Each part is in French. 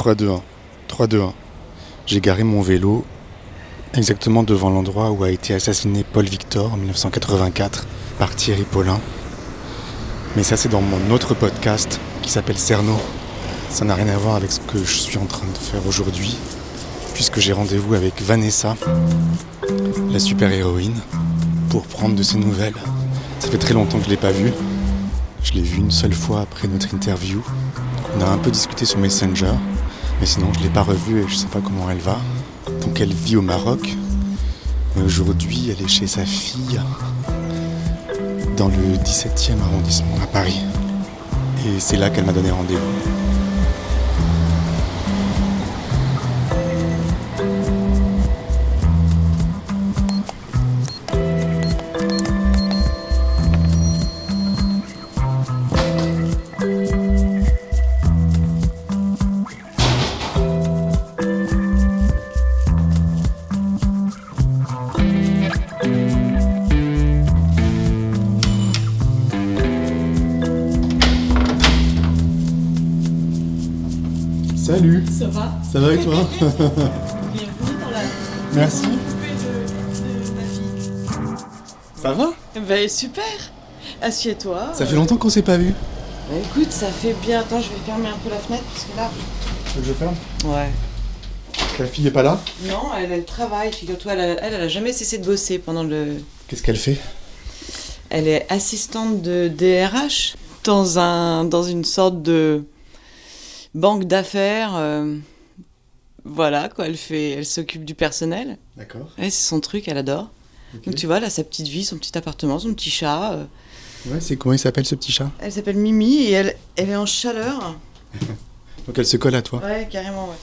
3-2-1. 3-2-1. J'ai garé mon vélo exactement devant l'endroit où a été assassiné Paul Victor en 1984 par Thierry Paulin. Mais ça, c'est dans mon autre podcast qui s'appelle Cerno. Ça n'a rien à voir avec ce que je suis en train de faire aujourd'hui, puisque j'ai rendez-vous avec Vanessa, la super-héroïne, pour prendre de ses nouvelles. Ça fait très longtemps que je ne l'ai pas vue. Je l'ai vue une seule fois après notre interview. On a un peu discuté sur Messenger, mais sinon je ne l'ai pas revue et je ne sais pas comment elle va. Donc elle vit au Maroc. Mais aujourd'hui, elle est chez sa fille, dans le 17e arrondissement à Paris. Et c'est là qu'elle m'a donné rendez-vous. Salut. Ça va? Ça va et toi? Bienvenue dans la Merci. poupée de ma fille. Ça va? Ben super. Assieds-toi. Ça fait longtemps qu'on s'est pas vu. Bah, écoute, ça fait bien. Attends, je vais fermer un peu la fenêtre parce que là. Tu veux que je ferme? Ouais. Ta fille est pas là? Non, elle travaille. Figure-toi, elle a jamais cessé de bosser pendant le. Qu'est-ce qu'elle fait? Elle est assistante de DRH dans une sorte de banque d'affaires. Voilà quoi, elle s'occupe du personnel. D'accord. Ouais, c'est son truc, elle adore. Ok. Donc tu vois, elle a sa petite vie, son petit appartement, son petit chat. Ouais, c'est comment il s'appelle ce petit chat? Elle s'appelle Mimi et elle est en chaleur. Donc elle se colle à toi. Ouais, carrément, ouais.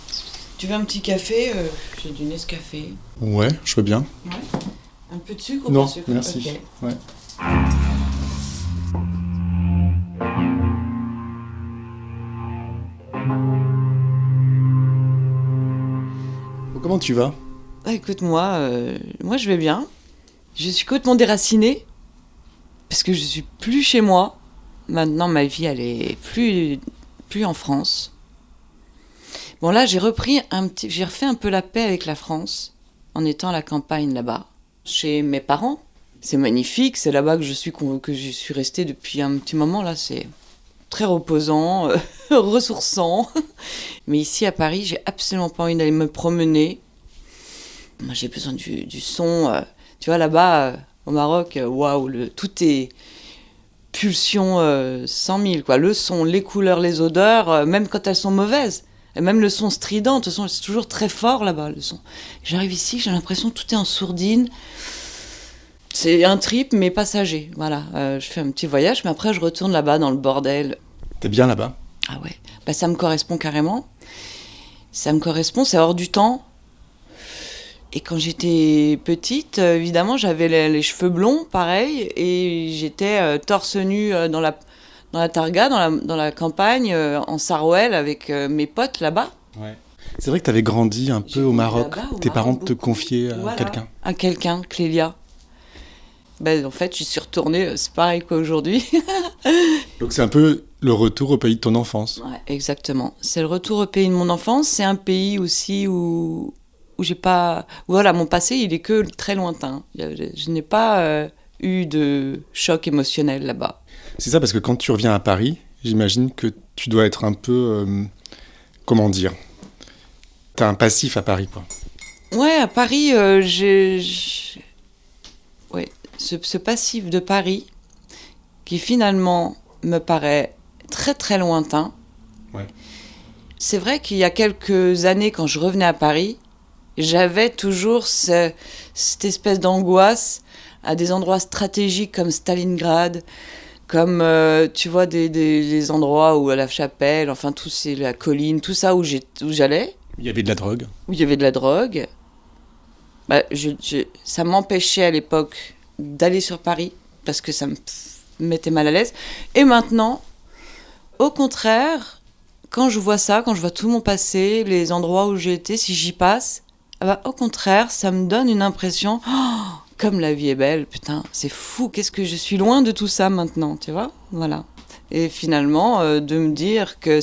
Tu veux un petit café? J'ai du Nescafé. Ouais, je veux bien. Ouais. Un peu de sucre ou Non, pas de sucre? merci. Ok. Ouais. Bon, comment tu vas? Ah, écoute, moi je vais bien. Je suis complètement déracinée parce que je suis plus chez moi. Maintenant, ma vie, elle est plus en France. Bon, là, j'ai refait un peu la paix avec la France en étant à la campagne là-bas, chez mes parents. C'est magnifique, c'est là-bas que je suis restée depuis un petit moment. Là, c'est très reposant, ressourçant. Mais ici, à Paris, j'ai absolument pas envie d'aller me promener. Moi, j'ai besoin du son. Tu vois, là-bas, au Maroc, waouh, tout est pulsion 100 000, quoi. Le son, les couleurs, les odeurs, même quand elles sont mauvaises. Et même le son strident, de toute façon, c'est toujours très fort là-bas, le son. J'arrive ici, j'ai l'impression que tout est en sourdine. C'est un trip, mais passager. Voilà, je fais un petit voyage, mais après, je retourne là-bas, dans le bordel. T'es bien là-bas? Ah ouais, bah, ça me correspond carrément. Ça me correspond, c'est hors du temps. Et quand j'étais petite, évidemment, j'avais les cheveux blonds, pareil, et j'étais torse nu dans la targa, dans la campagne, en Sarouel, avec mes potes là-bas. Ouais. C'est vrai que t'avais grandi un peu au Maroc. là-bas, au Tes parents Maroc, te beaucoup. confiaient à Voilà. quelqu'un. À quelqu'un, Clélia. Ben, en fait, j'y suis retournée, c'est pareil qu'aujourd'hui. Donc c'est un peu le retour au pays de ton enfance. Ouais, exactement. C'est le retour au pays de mon enfance. C'est un pays aussi où j'ai pas... Voilà, mon passé, il est que très lointain. Je n'ai pas eu de choc émotionnel là-bas. C'est ça, parce que quand tu reviens à Paris, j'imagine que tu dois être un peu... comment dire? T'as un passif à Paris, quoi. Ouais, à Paris, ouais, ce passif de Paris, qui finalement me paraît très très lointain. Ouais. C'est vrai qu'il y a quelques années, quand je revenais à Paris, j'avais toujours cette espèce d'angoisse à des endroits stratégiques comme Stalingrad, comme, tu vois, des endroits où à la Chapelle, enfin, la colline, tout ça où j'allais. Il y avait de la drogue. Où il y avait de la drogue. Bah, ça m'empêchait à l'époque d'aller sur Paris, parce que ça me mettait mal à l'aise. Et maintenant, au contraire, quand je vois ça, quand je vois tout mon passé, les endroits où j'ai été, si j'y passe, bah, au contraire, ça me donne une impression, oh, comme la vie est belle, putain, c'est fou, qu'est-ce que je suis loin de tout ça maintenant, tu vois, voilà. Et finalement, de me dire que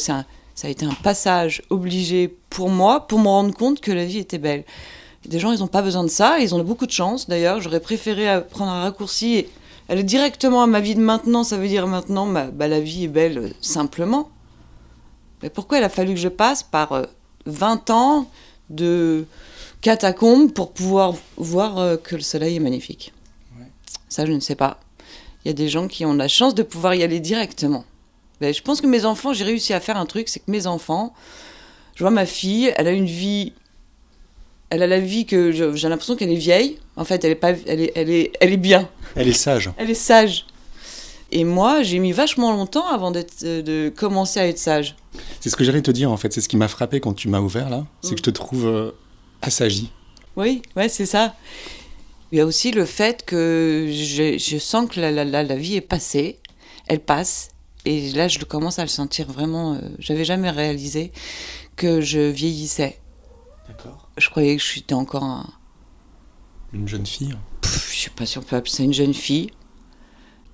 Ça a été un passage obligé pour moi, pour me rendre compte que la vie était belle. Des gens, ils n'ont pas besoin de ça, ils ont beaucoup de chance. D'ailleurs, j'aurais préféré prendre un raccourci et aller directement à ma vie de maintenant. Ça veut dire maintenant, la vie est belle simplement. Mais pourquoi il a fallu que je passe par 20 ans de catacombes pour pouvoir voir que le soleil est magnifique? Ouais. Ça, je ne sais pas. Il y a des gens qui ont la chance de pouvoir y aller directement. Mais je pense que mes enfants, j'ai réussi à faire un truc, c'est que mes enfants, je vois ma fille, elle a une vie, elle a la vie que j'ai l'impression qu'elle est vieille. En fait, elle est bien. Elle est sage. Elle est sage. Et moi, j'ai mis vachement longtemps avant de commencer à être sage. C'est ce que j'allais te dire, en fait. C'est ce qui m'a frappé quand tu m'as ouvert, là. C'est que je te trouve assagie. Oui, ouais, c'est ça. Il y a aussi le fait que je sens que la vie est passée. Elle passe. Et là, je commence à le sentir vraiment... j'avais jamais réalisé que je vieillissais. D'accord. Je croyais que j'étais encore une jeune fille. Je sais pas si on peut appeler ça une jeune fille.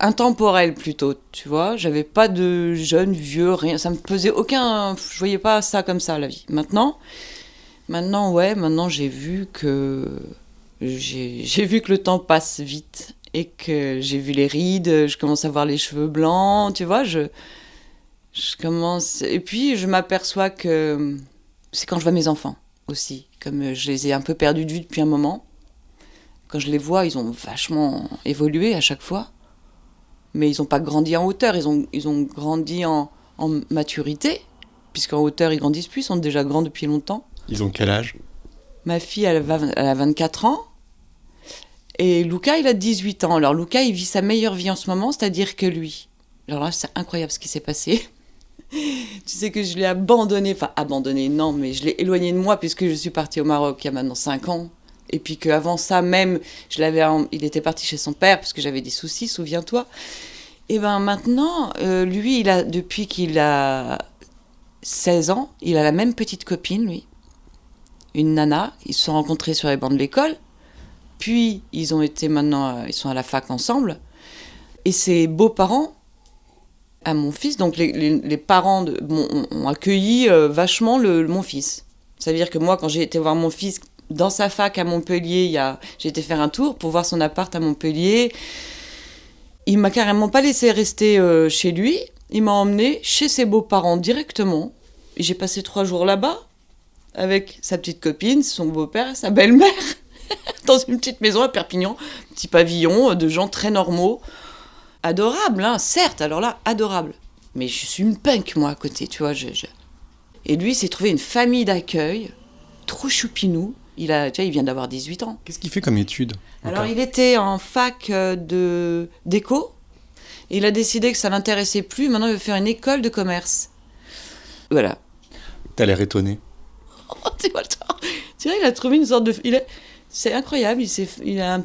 Intemporelle plutôt, tu vois. J'avais pas de jeune, vieux, rien. Ça me pesait aucun... Je voyais pas ça comme ça, la vie. Maintenant, j'ai vu que... J'ai vu que le temps passe vite. Et que j'ai vu les rides, je commence à voir les cheveux blancs, tu vois, je commence... Et puis, je m'aperçois que c'est quand je vois mes enfants aussi, comme je les ai un peu perdus de vue depuis un moment. Quand je les vois, ils ont vachement évolué à chaque fois, mais ils n'ont pas grandi en hauteur, ils ont grandi en maturité, puisqu'en hauteur, ils grandissent plus, ils sont déjà grands depuis longtemps. Ils ont quel âge? Ma fille, elle a 24 ans. Et Luca, il a 18 ans. Alors Luca, il vit sa meilleure vie en ce moment, c'est-à-dire que lui. Alors là, c'est incroyable ce qui s'est passé. Tu sais que je l'ai abandonné, non, mais je l'ai éloigné de moi puisque je suis partie au Maroc il y a maintenant 5 ans. Et puis qu'avant ça même, il était parti chez son père parce que j'avais des soucis, souviens-toi. Et bien maintenant, lui, depuis qu'il a 16 ans, il a la même petite copine, lui. Une nana. Ils se sont rencontrés sur les bancs de l'école. Puis, ils sont à la fac ensemble. Et ses beaux-parents, à mon fils, donc les parents ont accueilli vachement mon fils. Ça veut dire que moi, quand j'ai été voir mon fils dans sa fac à Montpellier, j'ai été faire un tour pour voir son appart à Montpellier. Il m'a carrément pas laissé rester chez lui. Il m'a emmené chez ses beaux-parents directement. Et j'ai passé 3 jours là-bas avec sa petite copine, son beau-père et sa belle-mère. Dans une petite maison à Perpignan, petit pavillon de gens très normaux, adorables, hein, certes, alors là, adorables. Mais je suis une punk, moi, à côté, tu vois. Et lui, il s'est trouvé une famille d'accueil, trop choupinou. Il vient d'avoir 18 ans. Qu'est-ce qu'il fait comme étude? Alors, il était en fac d'éco. Et il a décidé que ça l'intéressait plus. Maintenant, il veut faire une école de commerce. Voilà. T'as l'air étonné. Tu vois, il a trouvé une sorte de... C'est incroyable, il a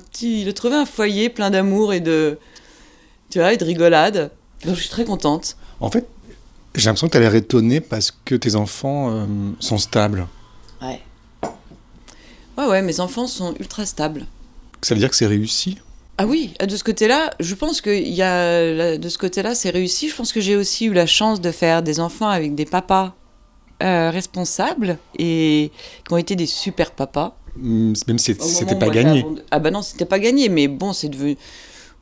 trouvé un foyer plein d'amour et de rigolade. Donc je suis très contente. En fait, j'ai l'impression que tu as l'air étonnée parce que tes enfants sont stables. Ouais. Ouais, mes enfants sont ultra stables. Ça veut dire que c'est réussi? Ah oui, de ce côté-là, je pense que de ce côté-là, c'est réussi. Je pense que j'ai aussi eu la chance de faire des enfants avec des papas responsables et qui ont été des super papas. Même si c'était pas gagné. Ah bah non, c'était pas gagné, mais bon, c'est devenu...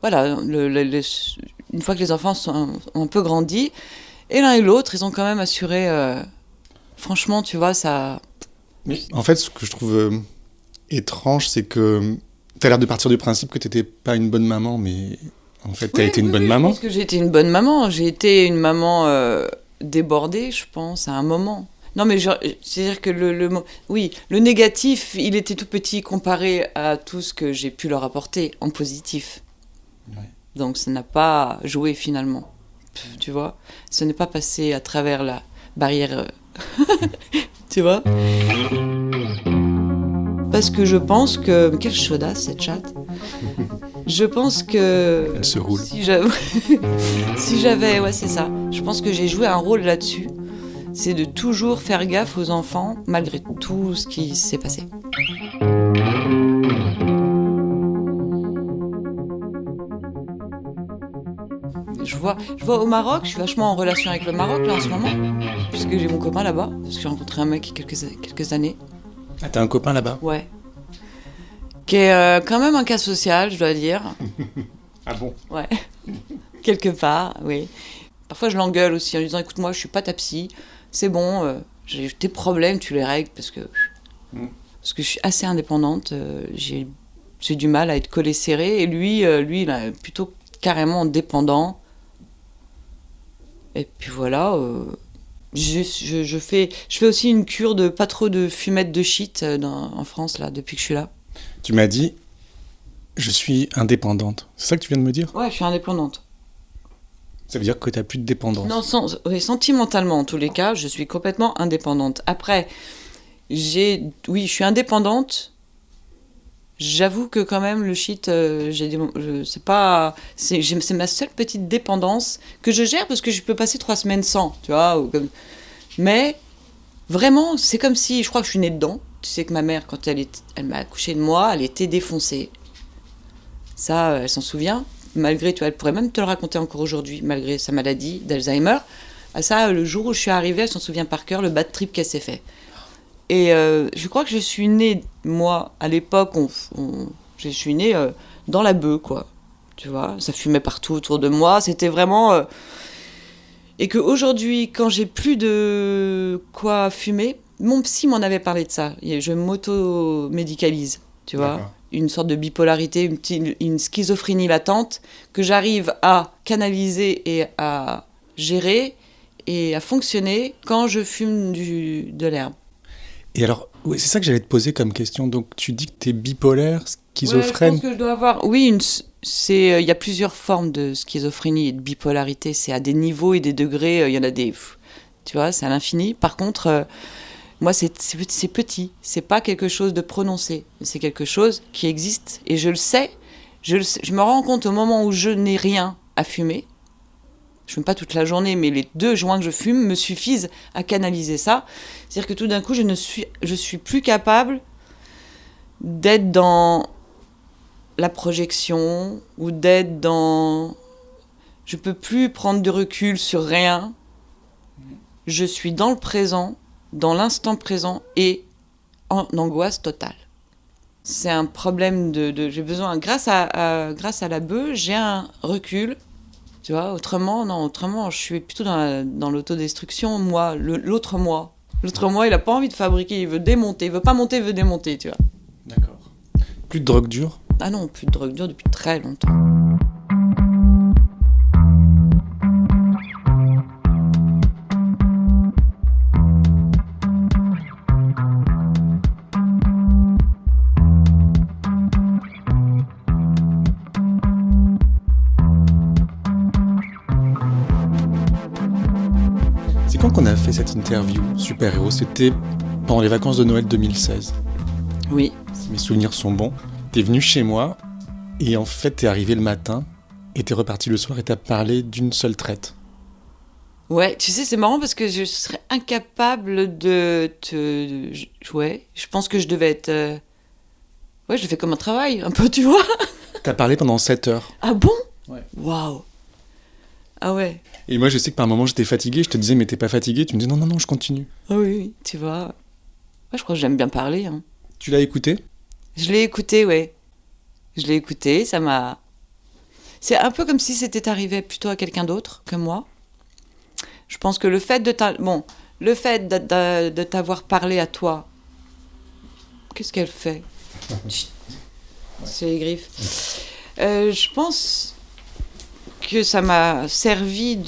Voilà, une fois que les enfants ont un peu grandi, et l'un et l'autre, ils ont quand même assuré... franchement, tu vois, ça... Mais en fait, ce que je trouve étrange, c'est que t'as l'air de partir du principe que t'étais pas une bonne maman, mais en fait, t'as été une bonne maman. Je pense que j'ai été une bonne maman. J'ai été une maman débordée, je pense, à un moment. Non, mais c'est-à-dire que le négatif, il était tout petit comparé à tout ce que j'ai pu leur apporter en positif. Ouais. Donc ça n'a pas joué finalement. Tu vois, ce n'est pas passé à travers la barrière. Tu vois. Parce que je pense que... Quelle chaudasse cette chatte. Je pense que... Elle se roule. Si j'avais... Ouais, c'est ça. Je pense que j'ai joué un rôle là-dessus. C'est de toujours faire gaffe aux enfants, malgré tout ce qui s'est passé. Je vois au Maroc, je suis vachement en relation avec le Maroc là en ce moment, puisque j'ai mon copain là-bas, parce que j'ai rencontré un mec il y a quelques années. Ah, t'as un copain là-bas? Ouais. Qui est quand même un cas social, je dois dire. Ah bon? Ouais. Quelque part, oui. Parfois je l'engueule aussi en lui disant écoute moi je suis pas ta psy, c'est bon, j'ai tes problèmes, tu les règles parce que je suis assez indépendante, j'ai du mal à être collée serrée et lui il est plutôt carrément dépendant. Et puis voilà, je fais aussi une cure de pas trop de fumette de shit en France là depuis que je suis là. Tu m'as dit je suis indépendante. C'est ça que tu viens de me dire? Ouais, je suis indépendante. Ça veut dire que t'as plus de dépendance? Non, sentimentalement en tous les cas, je suis complètement indépendante. Après, oui, je suis indépendante. J'avoue que quand même le shit, c'est ma seule petite dépendance que je gère parce que je peux passer 3 semaines sans, tu vois. Mais vraiment, c'est comme si, je crois que je suis née dedans. Tu sais que ma mère, quand elle m'a accouché de moi, elle était défoncée. Ça, elle s'en souvient. Malgré, tu vois, elle pourrait même te le raconter encore aujourd'hui, malgré sa maladie d'Alzheimer. Ça, le jour où je suis arrivée, elle s'en souvient par cœur, le bad trip qu'elle s'est fait. Et je crois que je suis née, moi, à l'époque, je suis née dans la beuh, quoi. Tu vois, ça fumait partout autour de moi. C'était vraiment... Et qu'aujourd'hui, quand j'ai plus de quoi fumer, mon psy m'en avait parlé de ça. Je m'auto-médicalise, tu vois. D'accord. Une sorte de bipolarité, une schizophrénie latente que j'arrive à canaliser et à gérer et à fonctionner quand je fume de l'herbe. Et alors, oui, c'est ça que j'allais te poser comme question. Donc, tu dis que tu es bipolaire, schizophrène. Ouais, je pense que je dois avoir... Oui, il y a plusieurs formes de schizophrénie et de bipolarité. C'est à des niveaux et des degrés. Il y en a des... Tu vois, c'est à l'infini. Par contre... moi, c'est petit, c'est pas quelque chose de prononcé, c'est quelque chose qui existe et je le sais, je me rends compte au moment où je n'ai rien à fumer, je fume pas toute la journée, mais les 2 joints que je fume me suffisent à canaliser ça, c'est-à-dire que tout d'un coup, je suis plus capable d'être dans la projection ou d'être dans... Je peux plus prendre de recul sur rien, je suis dans le présent, dans l'instant présent et en angoisse totale. C'est un problème j'ai besoin, grâce à la beuh, j'ai un recul, tu vois, autrement, je suis plutôt dans l'autodestruction, moi, l'autre moi. L'autre moi, il a pas envie de fabriquer, il veut démonter, il veut pas monter, il veut démonter, tu vois. D'accord. Plus de drogue dure? Ah non, plus de drogue dure depuis très longtemps. Quand qu'on a fait cette interview Super Héros, c'était pendant les vacances de Noël 2016. Oui. Si mes souvenirs sont bons. T'es venu chez moi et en fait t'es arrivé le matin et t'es reparti le soir et t'as parlé d'une seule traite. Ouais, tu sais, c'est marrant parce que je serais incapable de te... Ouais, je pense que je devais être... Ouais, je le fais comme un travail, un peu, tu vois. T'as parlé pendant 7 heures. Ah bon? Ouais. Waouh. Ah ouais. Et moi, je sais que par moments, j'étais fatigué. Je te disais, mais t'es pas fatigué? Tu me dis, non, je continue. Ah oui, tu vois. Ouais, je crois que j'aime bien parler. Hein. Tu l'as écouté? Je l'ai écouté, ouais. Je l'ai écouté, ça m'a... C'est un peu comme si c'était arrivé plutôt à quelqu'un d'autre que moi. Je pense que le fait de t'avoir parlé à toi... Qu'est-ce qu'elle fait? C'est les griffes. Je pense... que ça m'a servi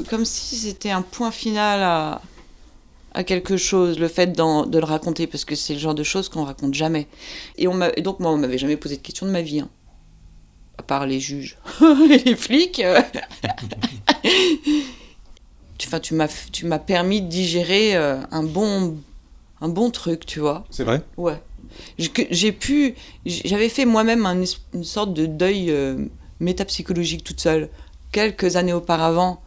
comme si c'était un point final à quelque chose, le fait de le raconter, parce que c'est le genre de choses qu'on raconte jamais. Et donc moi, on m'avait jamais posé de questions de ma vie, hein. À part les juges et les flics. Tu m'as permis de digérer un bon truc, tu vois. C'est vrai? Ouais. J'avais fait moi-même une sorte de deuil métapsychologique toute seule. Quelques années auparavant,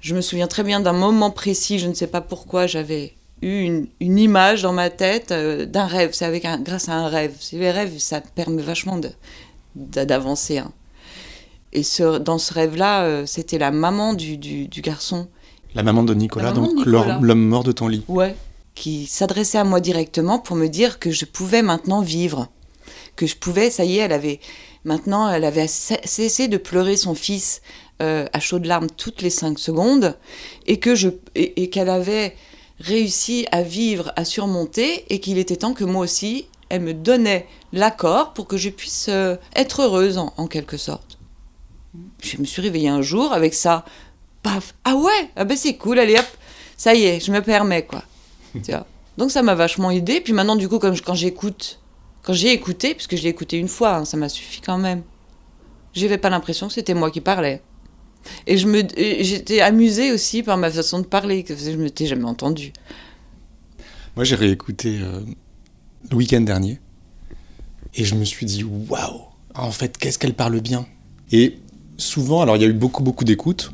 je me souviens très bien d'un moment précis, je ne sais pas pourquoi, j'avais eu une image dans ma tête d'un rêve. C'est grâce à un rêve. Les rêves, ça permet vachement d'avancer. Hein. Et dans ce rêve-là, c'était la maman du garçon. La maman de Nicolas, maman donc de Nicolas. l'homme mort de ton lit. Ouais. Qui s'adressait à moi directement pour me dire que je pouvais maintenant vivre. Que je pouvais, ça y est, elle avait cessé de pleurer son fils à chaudes larmes toutes les 5 secondes et qu'elle avait réussi à vivre, à surmonter et qu'il était temps que moi aussi, elle me donnait l'accord pour que je puisse être heureuse en quelque sorte. Je me suis réveillée un jour avec ça. Paf, ah ouais, ah ben c'est cool, allez hop, ça y est, je me permets quoi. Tu vois. Donc ça m'a vachement aidée. Puis maintenant du coup, quand j'ai écouté, puisque je l'ai écouté une fois, hein, ça m'a suffi quand même. J'avais pas l'impression que c'était moi qui parlais. Et j'étais amusée aussi par ma façon de parler, que je m'étais jamais entendue. Moi, j'ai réécouté le week-end dernier et je me suis dit waouh, en fait, qu'est-ce qu'elle parle bien. Et souvent, alors il y a eu beaucoup d'écoutes.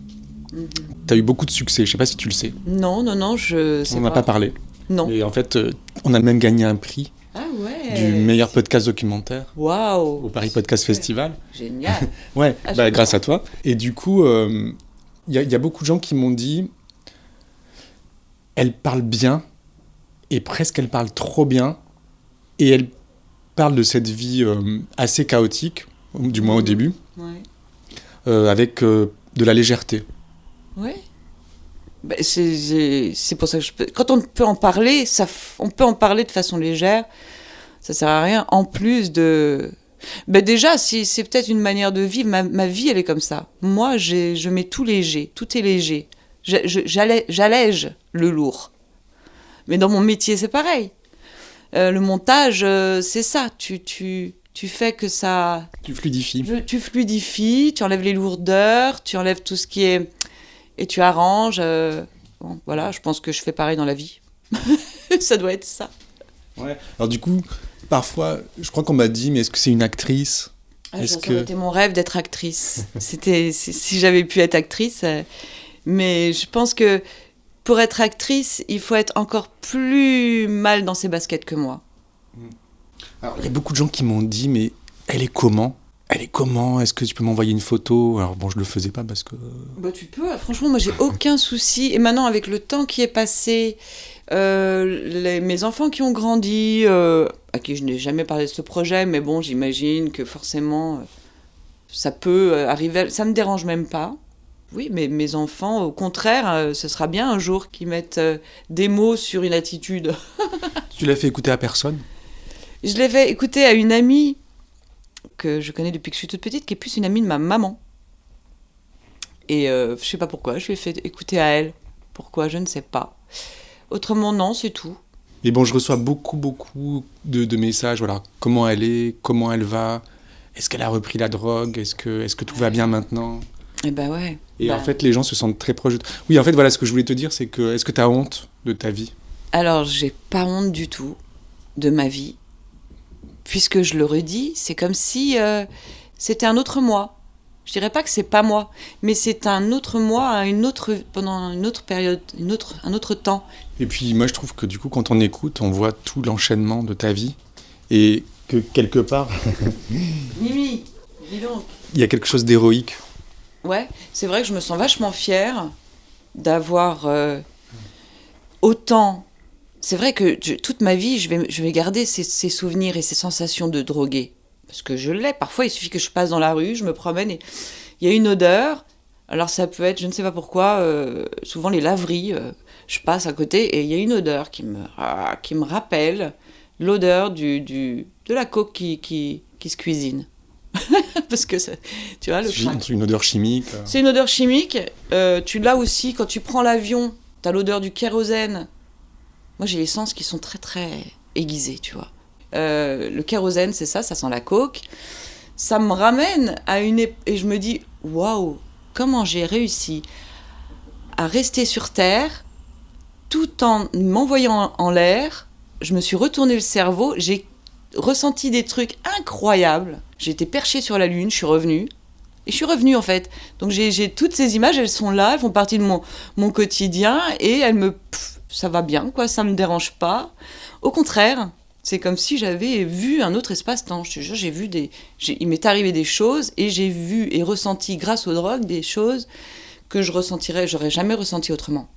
T'as eu beaucoup de succès, je sais pas si tu le sais. Non, je sais pas. On n'en a pas parlé. Non. Et en fait, on a même gagné un prix du meilleur podcast documentaire Waouh, au Paris Podcast Festival. Génial. Ouais, grâce à toi. Et du coup, il y a beaucoup de gens qui m'ont dit elle parle bien, et presque elle parle trop bien, et elle parle de cette vie assez chaotique, du moins au début, avec de la légèreté. Ouais. Ben, c'est pour ça que quand on peut en parler, on peut en parler de façon légère. Ça sert à rien. En plus de... Ben déjà, c'est peut-être une manière de vivre. Ma vie, elle est comme ça. Moi, je mets tout léger. Tout est léger. J'allège le lourd. Mais dans mon métier, c'est pareil. Le montage, c'est ça. Tu fais que ça... Tu fluidifies. Tu fluidifies, tu enlèves les lourdeurs, tu enlèves tout ce qui est... Et tu arranges. Bon, voilà, je pense que je fais pareil dans la vie. Ça doit être ça. Ouais. Alors du coup, parfois, je crois qu'on m'a dit, mais est-ce que c'est une actrice ? Ça aurait été mon rêve d'être actrice. Si j'avais pu être actrice. Mais je pense que pour être actrice, il faut être encore plus mal dans ses baskets que moi. Alors, il y a beaucoup de gens qui m'ont dit, mais elle est comment ? Est-ce que tu peux m'envoyer une photo ? Alors bon, je le faisais pas parce que... Bah tu peux, franchement, moi j'ai aucun souci. Et maintenant, avec le temps qui est passé, mes enfants qui ont grandi, à qui je n'ai jamais parlé de ce projet, mais bon, j'imagine que forcément, ça peut arriver, ça me dérange même pas. Oui, mais mes enfants, au contraire, ce sera bien un jour qu'ils mettent des mots sur une attitude. Tu l'as fait écouter à personne ? Je l'ai fait écouter à une amie que je connais depuis que je suis toute petite, qui est plus une amie de ma maman. Et je sais pas pourquoi, je lui ai fait écouter à elle. Pourquoi, je ne sais pas. Autrement, non, c'est tout. Mais bon, je reçois beaucoup de messages. Voilà, comment elle est, comment elle va, est-ce qu'elle a repris la drogue, est-ce que tout va bien maintenant ? Eh ben ouais. Et en fait, les gens se sentent très proches de toi. Oui, en fait, voilà, ce que je voulais te dire, c'est que, est-ce que tu as honte de ta vie ? Alors, j'ai pas honte du tout de ma vie. Puisque je le redis, c'est comme si c'était un autre moi. Je dirais pas que c'est pas moi, mais c'est un autre moi pendant une autre période, un autre temps. Et puis moi je trouve que du coup quand on écoute, on voit tout l'enchaînement de ta vie et que quelque part... Mimi, dis donc. Il y a quelque chose d'héroïque. Ouais, c'est vrai que je me sens vachement fière d'avoir autant... C'est vrai que toute ma vie, je vais garder ces souvenirs et ces sensations de drogué. Parce que je l'ai. Parfois, il suffit que je passe dans la rue, je me promène et il y a une odeur. Alors, ça peut être, je ne sais pas pourquoi, souvent les laveries, je passe à côté et il y a une odeur qui me rappelle l'odeur de la coke qui se cuisine. Parce que, tu vois, C'est une odeur chimique. C'est une odeur chimique. Tu l'as aussi quand tu prends l'avion, tu as l'odeur du kérosène. Moi, j'ai les sens qui sont très, très aiguisés, tu vois. Le kérosène, c'est ça sent la coke. Ça me ramène à et je me dis, waouh, comment j'ai réussi à rester sur Terre tout en m'envoyant en l'air. Je me suis retourné le cerveau, j'ai ressenti des trucs incroyables. J'ai été perchée sur la Lune, je suis revenue. Et je suis revenue, en fait. Donc, j'ai toutes ces images, elles sont là, elles font partie de mon quotidien et elles ça va bien, quoi, ça me dérange pas. Au contraire, C'est comme si j'avais vu un autre espace-temps. Je te jure, il m'est arrivé des choses et j'ai vu et ressenti, grâce aux drogues, des choses que j'aurais jamais ressenti autrement.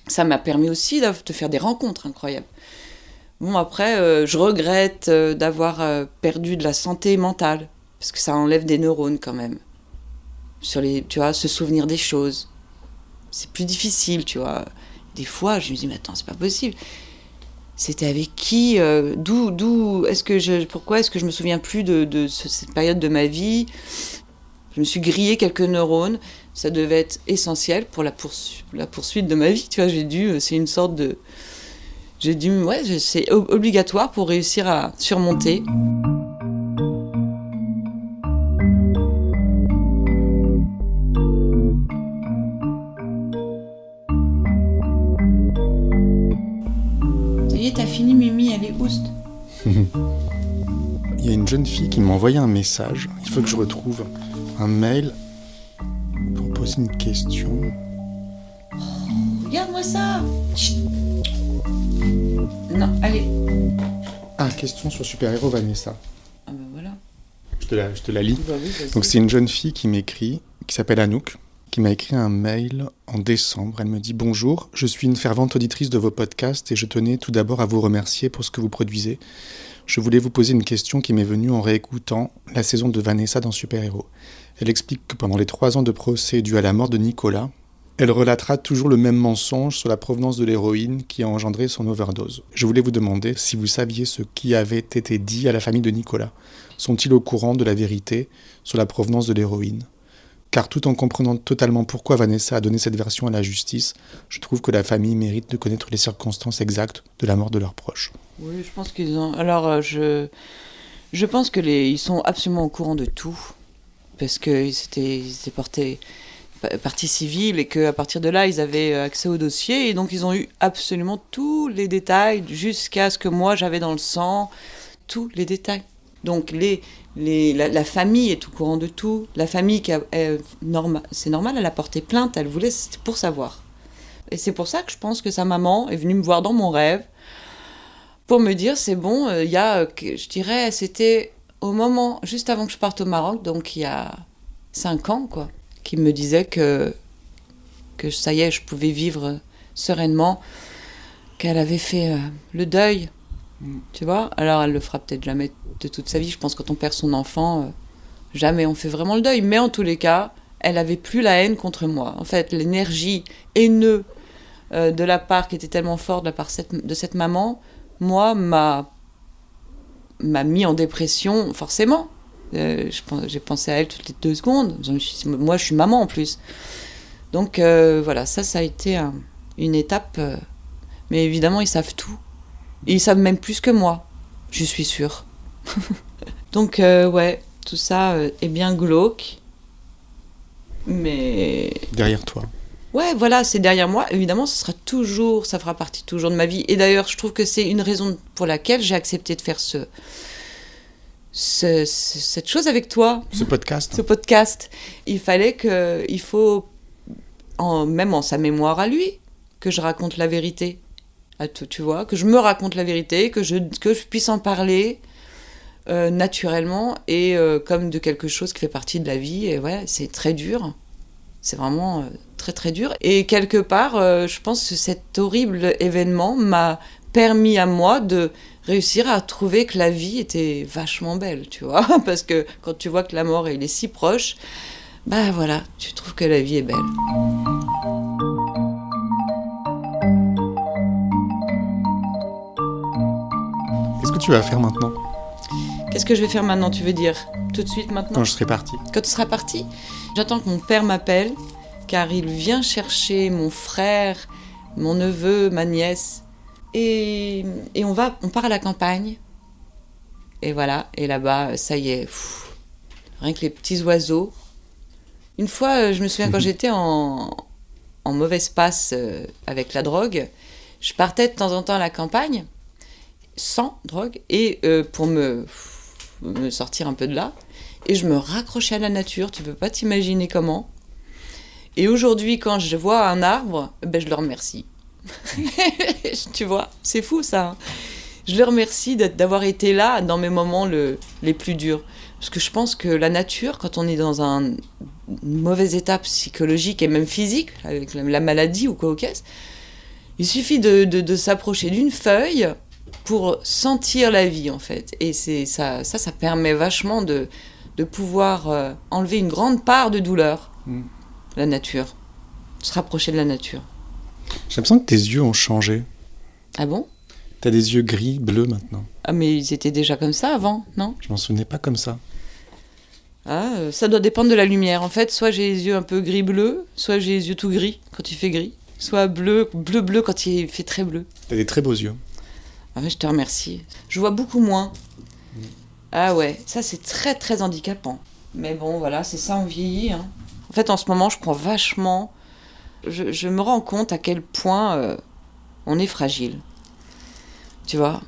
Ça m'a permis aussi de faire des rencontres incroyables. Bon, après, je regrette d'avoir perdu de la santé mentale, parce que ça enlève des neurones quand même. Tu vois, se souvenir des choses. C'est plus difficile, tu vois. Des fois, je me dis, mais attends, c'est pas possible. C'était avec qui pourquoi est-ce que je me souviens plus de cette période de ma vie? Je me suis grillé quelques neurones. Ça devait être essentiel pour la poursuite de ma vie. Tu vois, c'est une sorte de... c'est obligatoire pour réussir à surmonter. Ça y est, t'as fini, Mimi, elle est oust. Il y a une jeune fille qui m'a envoyé un message. Il faut que je retrouve un mail pour poser une question. Regarde-moi ça. Chut. Non, allez. Ah, question sur super-héros Vanessa. Ah ben voilà. Je te la lis. Bah oui, Donc c'est une jeune fille qui m'écrit, qui s'appelle Anouk, qui m'a écrit un mail en décembre. Elle me dit « Bonjour, je suis une fervente auditrice de vos podcasts et je tenais tout d'abord à vous remercier pour ce que vous produisez. Je voulais vous poser une question qui m'est venue en réécoutant la saison de Vanessa dans Super-héros. Elle explique que pendant les 3 ans de procès dus à la mort de Nicolas, elle relatera toujours le même mensonge sur la provenance de l'héroïne qui a engendré son overdose. Je voulais vous demander si vous saviez ce qui avait été dit à la famille de Nicolas. Sont-ils au courant de la vérité sur la provenance de l'héroïne ? Car tout en comprenant totalement pourquoi Vanessa a donné cette version à la justice, je trouve que la famille mérite de connaître les circonstances exactes de la mort de leurs proches. » Oui, je pense qu'ils ont... Alors, je pense ils sont absolument au courant de tout, parce qu'ils étaient portés partie civile et qu'à partir de là, ils avaient accès au dossier, et donc ils ont eu absolument tous les détails, jusqu'à ce que moi j'avais dans le sang, tous les détails. Donc la famille est au courant de tout. La famille, c'est normal, elle a porté plainte, elle voulait, c'était pour savoir. Et c'est pour ça que je pense que sa maman est venue me voir dans mon rêve, pour me dire, c'est bon, je dirais, c'était au moment, juste avant que je parte au Maroc, donc il y a 5 ans, quoi, qui me disait que ça y est, je pouvais vivre sereinement, qu'elle avait fait le deuil, tu vois. Alors elle le fera peut-être jamais de toute sa vie. Je pense que quand on perd son enfant, jamais on fait vraiment le deuil. Mais en tous les cas, elle avait plus la haine contre moi. En fait, l'énergie haineuse de la part qui était tellement forte de la part de cette maman, moi, m'a mis en dépression, forcément. J'ai pensé à elle toutes les 2 secondes. Moi, je suis maman en plus. Donc voilà, ça a été une étape. Mais évidemment, ils savent tout. Et ils savent même plus que moi, je suis sûre. Donc ouais, tout ça est bien glauque. Mais... derrière toi. Ouais, voilà, c'est derrière moi. Évidemment, ça fera partie toujours de ma vie. Et d'ailleurs, je trouve que c'est une raison pour laquelle j'ai accepté de faire cette chose avec toi. Ce podcast. Ce podcast. Il faut, même en sa mémoire à lui, que je raconte la vérité. Tu vois, que je me raconte la vérité, que je puisse en parler naturellement et comme de quelque chose qui fait partie de la vie. Et ouais, c'est très dur. C'est vraiment très très dur. Et quelque part, je pense que cet horrible événement m'a permis à moi de réussir à trouver que la vie était vachement belle, tu vois. Parce que quand tu vois que la mort, elle est si proche, bah voilà, tu trouves que la vie est belle. Qu'est-ce que tu vas faire maintenant ? Qu'est-ce que je vais faire maintenant, tu veux dire ? Tout de suite maintenant ? Quand je serai parti. Quand tu seras parti ? J'attends que mon père m'appelle, car il vient chercher mon frère, mon neveu, ma nièce. Et on part à la campagne. Et voilà, et là-bas, ça y est, rien que les petits oiseaux. Une fois, je me souviens, quand j'étais en mauvaise passe avec la drogue, je partais de temps en temps à la campagne, sans drogue, et pour me sortir un peu de là, et je me raccrochais à la nature, tu peux pas t'imaginer comment. Et aujourd'hui, quand je vois un arbre, je le remercie. Tu vois, c'est fou ça. Je le remercie d'avoir été là dans mes moments les plus durs. Parce que je pense que la nature, quand on est dans une mauvaise étape psychologique et même physique, avec la maladie ou quoi au caisse, il suffit de s'approcher d'une feuille pour sentir la vie, en fait. Et ça permet vachement de pouvoir enlever une grande part de douleur. La nature. Se rapprocher de la nature. J'ai l'impression que tes yeux ont changé. Ah bon ? T'as des yeux gris, bleus maintenant. Ah mais ils étaient déjà comme ça avant, non ? Je m'en souvenais pas comme ça. Ah, ça doit dépendre de la lumière. En fait, soit j'ai les yeux un peu gris-bleu, soit j'ai les yeux tout gris quand il fait gris. Soit bleu quand il fait très bleu. T'as des très beaux yeux. Ah ouais, je te remercie. Je vois beaucoup moins. Ah ouais, ça c'est très très handicapant. Mais bon, voilà, c'est ça, on vieillit. Hein. En fait, en ce moment, je crois vachement... Je me rends compte à quel point on est fragile. Tu vois ?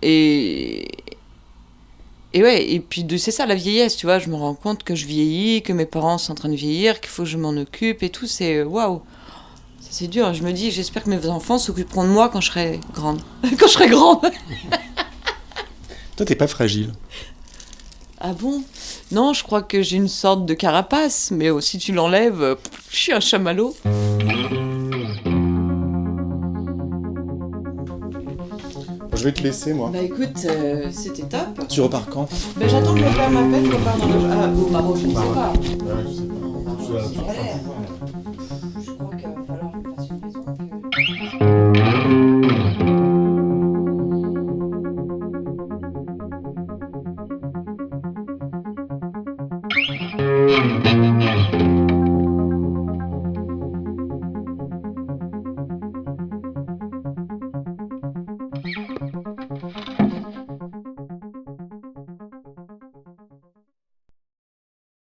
Et ouais, et puis c'est ça la vieillesse, tu vois, je me rends compte que je vieillis, que mes parents sont en train de vieillir, qu'il faut que je m'en occupe et tout, c'est waouh. Ça c'est dur, je me dis, j'espère que mes enfants s'occuperont de moi quand je serai grande. Quand je serai grande. Toi, t'es pas fragile. Ah bon ? Non, je crois que j'ai une sorte de carapace, mais si tu l'enlèves, je suis un chamallow. Je vais te laisser, moi. Bah écoute, c'était top. Tu repars quand ? Bah j'attends que le père m'appelle, je repars dans le... Ah, au Maroc, je ne sais pas. Ouais, je sais pas. Galère.